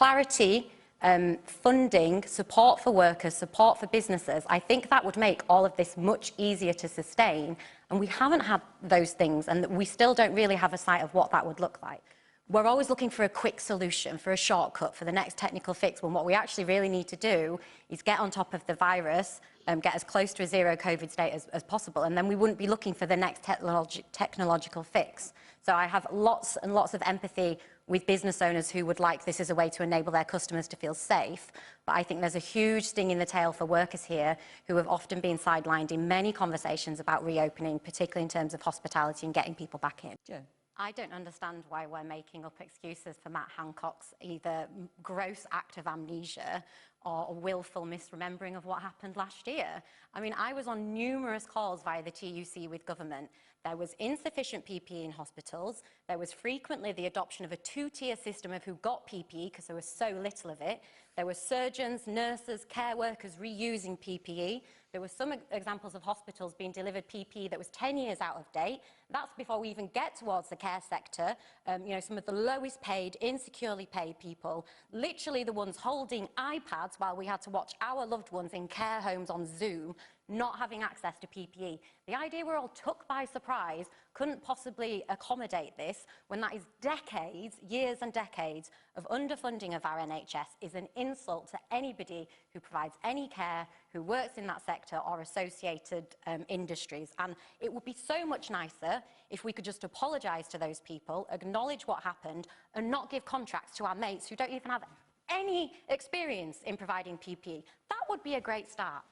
clarity, funding, support for workers, support for businesses, I think that would make all of this much easier to sustain. And we haven't had those things, and we still don't really have a sight of what that would look like. We're always looking for a quick solution, for a shortcut, for the next technical fix, when what we actually really need to do is get on top of the virus, get as close to a zero COVID state as possible, and then we wouldn't be looking for the next technological fix. So I have lots and lots of empathy with business owners who would like this as a way to enable their customers to feel safe. But I think there's a huge sting in the tail for workers here who have often been sidelined in many conversations about reopening, particularly in terms of hospitality and getting people back in. Jo. I don't understand why we're making up excuses for Matt Hancock's either gross act of amnesia or a willful misremembering of what happened last year. I mean, I was on numerous calls via the TUC with government. There was insufficient PPE in hospitals. There was frequently the adoption of a two-tier system of who got PPE because there was so little of it. There were surgeons, nurses, care workers reusing PPE. There were some examples of hospitals being delivered PPE that was 10 years out of date. That's before we even get towards the care sector. You know, some of the lowest paid, insecurely paid people, literally the ones holding iPads while we had to watch our loved ones in care homes on Zoom, not having access to PPE. The idea we're all took by surprise couldn't possibly accommodate this when that is decades, years and decades of underfunding of our NHS is an insult to anybody who provides any care, who works in that sector or associated industries. And it would be so much nicer if we could just apologise to those people, acknowledge what happened and not give contracts to our mates who don't even have any experience in providing PPE. That would be a great start.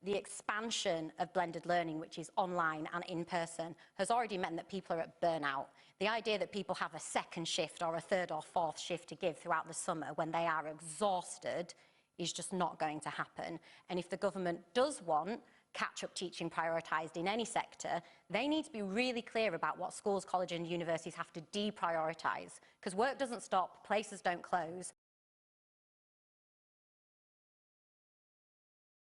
The expansion of blended learning, which is online and in person, has already meant that people are at burnout. The idea that people have a second shift or a third or fourth shift to give throughout the summer when they are exhausted is just not going to happen. And if the government does want catch-up teaching prioritised in any sector, they need to be really clear about what schools, colleges and universities have to deprioritise, because work doesn't stop, places don't close.